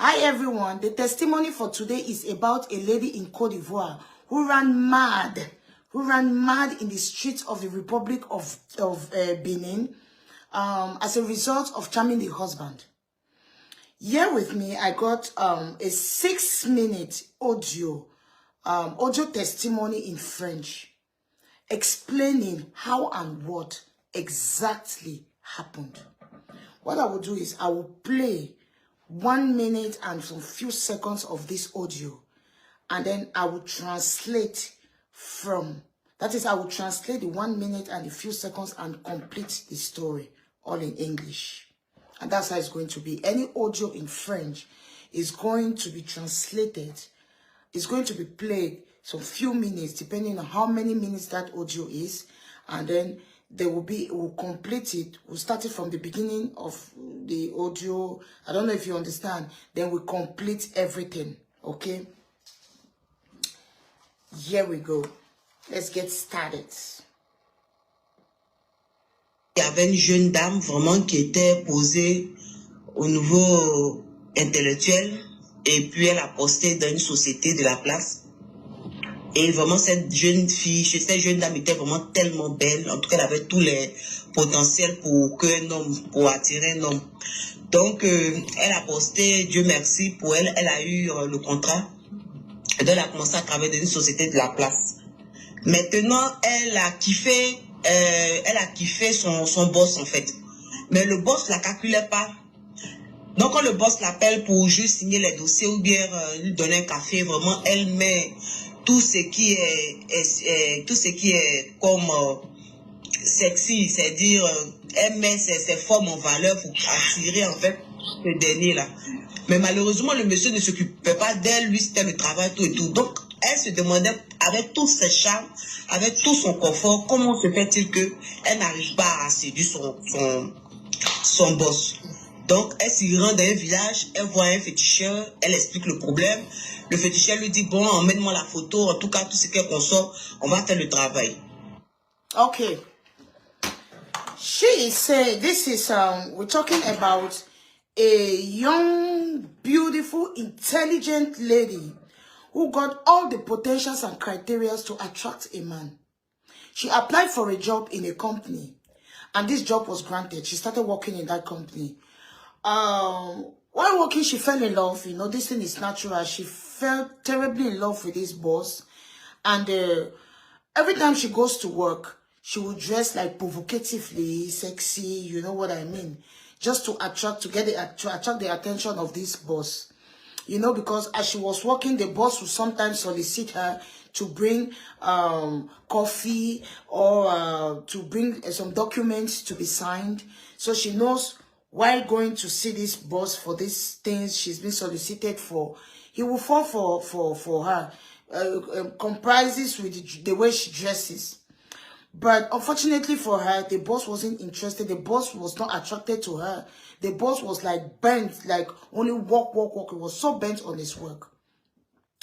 Hi everyone, the testimony for today is about a lady in Côte d'Ivoire who ran mad in the streets of the Republic of Benin as a result of charming the husband. Here with me, I got a 6-minute audio testimony in French explaining how and what exactly happened. What I will do is I will play 1 minute and some few seconds of this audio, and then I will translate I will translate the 1 minute and a few seconds and complete the story all in English. And that's how it's going to be. Any audio in French is going to be translated. It's going to be played some few minutes, depending on how many minutes that audio is, and then we'll complete it. We'll start it from the beginning of the audio. I don't know if you understand. Then we complete everything. Okay? Here we go. Let's get started. Il y avait une jeune dame vraiment qui était posée au niveau intellectuel, et puis elle a posté dans une société de la place. Et vraiment, cette jeune dame était vraiment tellement belle. En tout cas, elle avait tous les potentiels pour attirer un homme. Donc, elle a posté, Dieu merci pour elle, elle a eu le contrat. Et donc, elle a commencé à travailler dans une société de la place. Maintenant, elle a kiffé son boss, en fait. Mais le boss la calculait pas. Donc, quand le boss l'appelle pour juste signer les dossiers ou bien lui donner un café, vraiment, elle met tout ce qui est comme sexy, c'est-à-dire elle met ses formes en valeur pour attirer en fait ce dernier-là. Mais malheureusement, le monsieur ne s'occupait pas d'elle, lui c'était le travail, tout et tout. Donc, elle se demandait, avec tous ses charmes, avec tout son confort, comment se fait-il qu'elle n'arrive pas à séduire son boss. Donc, elle s'y rend dans un village, elle voit un féticheur, elle explique le problème. Le féticheur lui dit, bon, emmène-moi la photo, en tout cas, tout ce qu'elle consomme, on va faire le travail. Okay. She is saying, we're talking about a young, beautiful, intelligent lady who got all the potentials and criteria to attract a man. She applied for a job in a company, and this job was granted. She started working in that company. While working, she fell in love. You know, this thing is natural. She fell terribly in love with this boss. And every time she goes to work, she will dress like provocatively, sexy, you know what I mean? Just to attract the attention of this boss. You know, because as she was working, the boss would sometimes solicit her to bring coffee or to bring some documents to be signed. So she knows while going to see this boss for these things she's been solicited for, he will fall for her. Comprises with the way she dresses. But unfortunately for her, the boss wasn't interested. The boss was not attracted to her. The boss was like bent, like only walk. He was so bent on his work.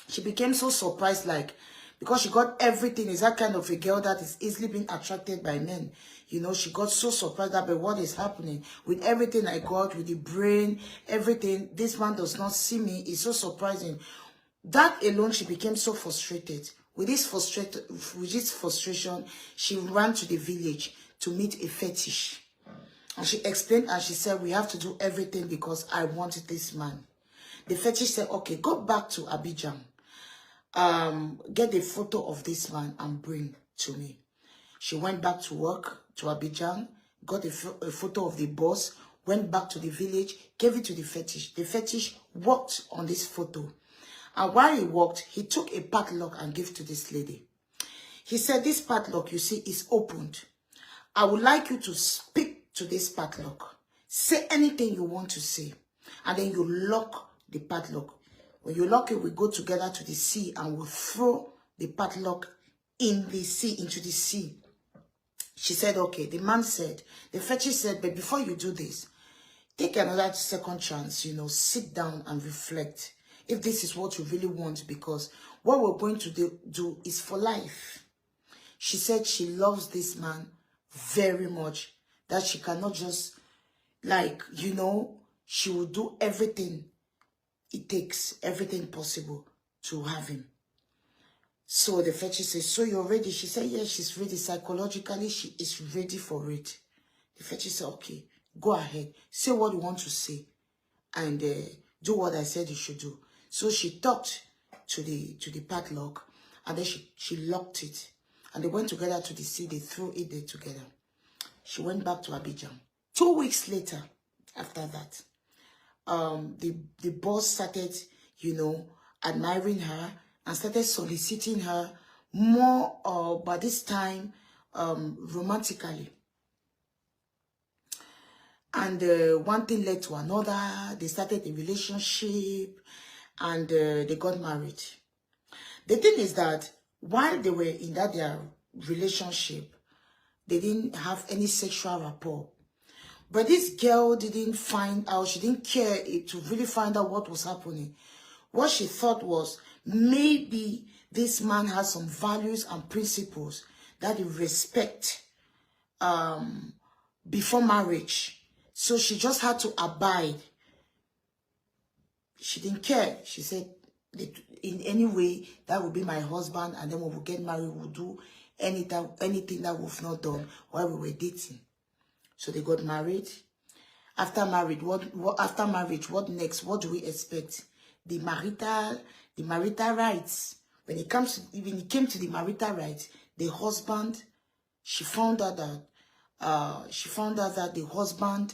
She became so surprised, like, because she got everything. Is that kind of a girl that is easily being attracted by men. You know, she got so surprised about what is happening. With everything I got, with the brain, everything, this man does not see me. It's so surprising. That alone, she became so frustrated. With this frustration, she ran to the village to meet a fetish. And she explained and she said, we have to do everything because I wanted this man. The fetish said, okay, go back to Abidjan. Get a photo of this man and bring to me. She went back to work to Abidjan, got a photo of the boss, went back to the village, gave it to the fetish. The fetish worked on this photo. And while he walked, he took a padlock and gave to this lady. He said, this padlock, you see, is opened. I would like you to speak to this padlock. Say anything you want to say. And then you lock the padlock. When you lock it, we go together to the sea and we'll throw the padlock in the sea, into the sea. She said, okay. The man said, the fetish said, but before you do this, take another second chance, you know, sit down and reflect. If this is what you really want, because what we're going to do is for life. She said she loves this man very much, that she cannot just, like, you know, she will do everything it takes everything possible to have him. So the fetish says, so you're ready? She said, yes, she's ready. Psychologically, she is ready for it. The fetish said, okay, go ahead. Say what you want to say. And do what I said you should do. So she talked to the padlock. And then she locked it. And they went together to the sea. They threw it there together. She went back to Abidjan. 2 weeks later, after that, the boss started, you know, admiring her and started soliciting her more, by this time, romantically. And one thing led to another. They started a relationship and they got married. The thing is that while they were in their relationship, they didn't have any sexual rapport. But this girl didn't find out, she didn't care to really find out what was happening. What she thought was, maybe this man has some values and principles that he respect before marriage. So she just had to abide. She didn't care. She said, in any way, that will be my husband, and then when we get married, we'll do anything that we've not done while we were dating. So they got married. After marriage, what next? What do we expect? The marital rights. When it came to the marital rights, the husband, she found out that the husband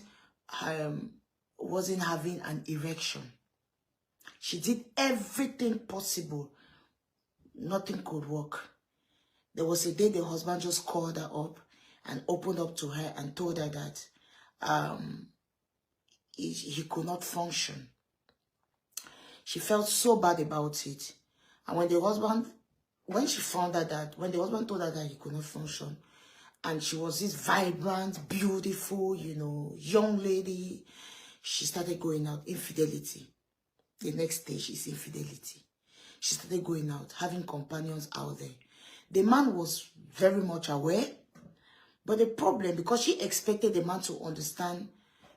wasn't having an erection. She did everything possible. Nothing could work. There was a day the husband just called her up and opened up to her and told her that he could not function. She felt so bad about it. And when the husband told her that he could not function, and she was this vibrant, beautiful, you know, young lady, she started going out. Infidelity. The next stage is infidelity. She started going out, having companions out there. The man was very much aware. But the problem, because she expected the man to understand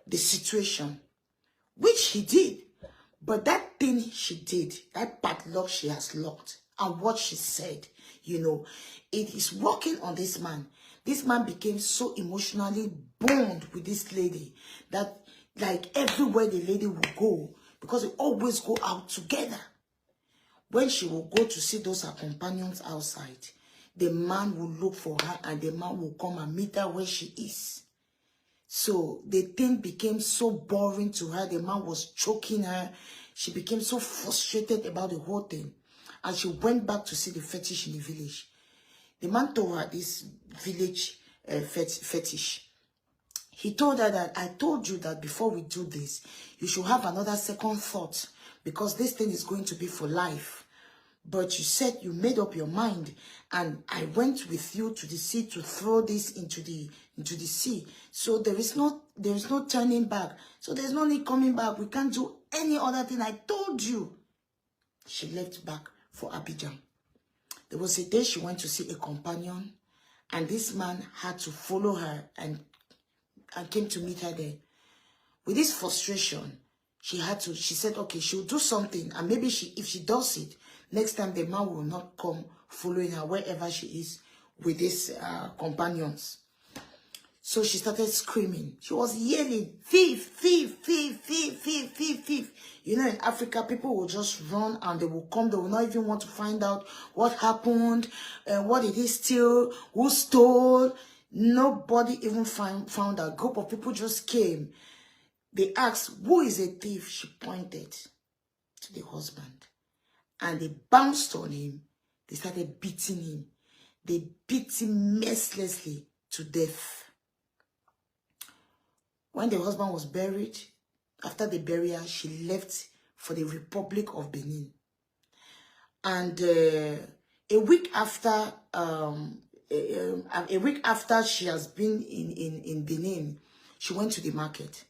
the situation, which he did. But that thing she did, that padlock she has locked, and what she said, you know, it is working on this man. This man became so emotionally bound with this lady that, like, everywhere the lady would go, because they always go out together. When she will go to see those her companions outside, the man will look for her and the man will come and meet her where she is. So the thing became so boring to her. The man was choking her. She became so frustrated about the whole thing. And she went back to see the fetish in the village. The man told her this village fetish. He told her that, I told you that before we do this, you should have another second thought, because this thing is going to be for life. But you said you made up your mind, and I went with you to the sea to throw this into the sea. So there is no turning back. So there's no need coming back. We can't do any other thing. I told you. She left back for Abidjan. There was a day she went to see a companion, and this man had to follow her and came to meet her there. With this frustration, she said, okay, she'll do something, and maybe if she does it, next time the man will not come following her wherever she is with his companions. So she started screaming. She was yelling, thief, thief, thief, thief, thief, thief, thief. You know, in Africa, people will just run and they will come. They will not even want to find out what happened, what did he steal, who stole. Nobody even found a group of people just came. They asked, who is a thief? She pointed to the husband. And they bounced on him. They started beating him. They beat him mercilessly to death. When the husband was buried, after the burial, she left for the Republic of Benin. And a week after she has been in Benin, she went to the market.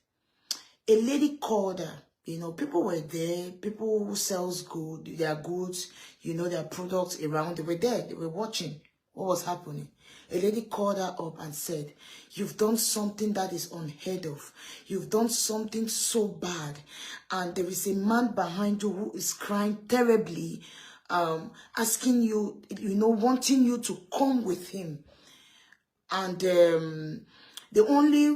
A lady called her. You know, people were there. People who sells their goods, you know, their products around. They were there. They were watching what was happening. A lady called her up and said, you've done something that is unheard of. You've done something so bad. And there is a man behind you who is crying terribly, asking you, wanting you to come with him. And the only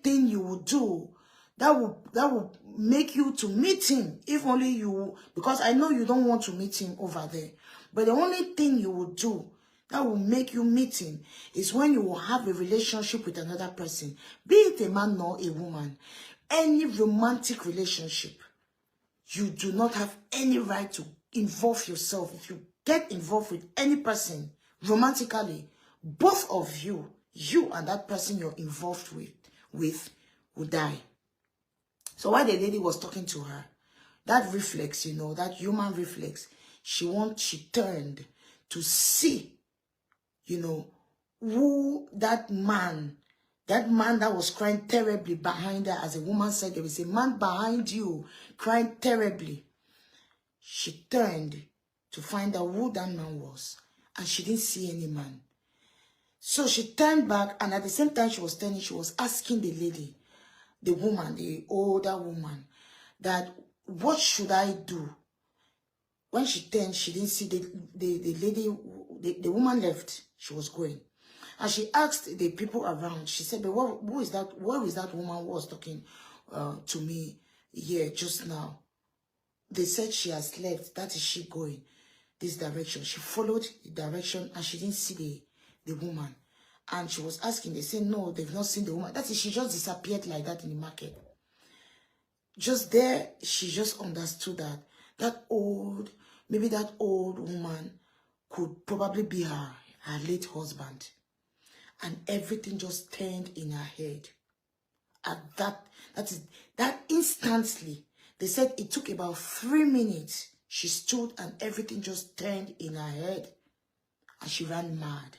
thing you will do that will make you to meet him, if only you, because I know you don't want to meet him over there, but the only thing you will do that will make you meet him is when you will have a relationship with another person, be it a man or a woman. Any romantic relationship, you do not have any right to involve yourself. If you get involved with any person romantically, both of you and that person you're involved with will die. So while the lady was talking to her, that reflex, that human reflex, she turned to see, who that man that was crying terribly behind her. As a woman said, there is a man behind you crying terribly. She turned to find out who that man was, and she didn't see any man. So she turned back, and at the same time she was turning, she was asking the lady, the woman, the older woman, that what should I do? When she turned, she didn't see the lady, the woman left. She was going. And she asked the people around, she said, but who is that? Where is that woman who was talking to me here just now? They said she has left. That is she going this direction. She followed the direction and she didn't see the woman. And she was asking, they said, no, they've not seen the woman. That is, she just disappeared like that in the market. Just there, she just understood that maybe that old woman could probably be her late husband. And everything just turned in her head. At that instantly, they said it took about 3 minutes. She stood and everything just turned in her head. And she ran mad.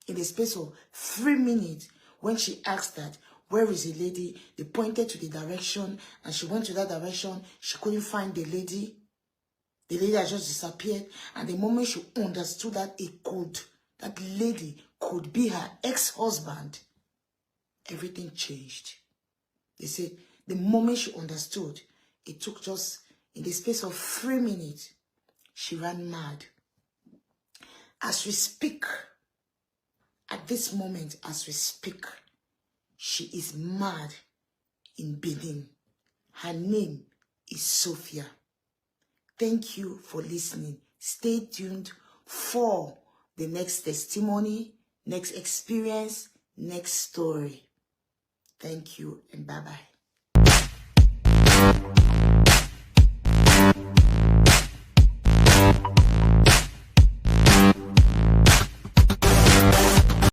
In the space of 3 minutes, when she asked that, where is the lady? They pointed to the direction and she went to that direction. She couldn't find the lady. The lady had just disappeared. And the moment she understood that that lady could be her ex-husband, everything changed. They said the moment she understood, it took just in the space of 3 minutes, she ran mad. As we speak, at this moment, as we speak, she is mad in Benin. Her name is Sophia. Thank you for listening. Stay tuned for the next testimony, next experience, next story. Thank you and bye-bye.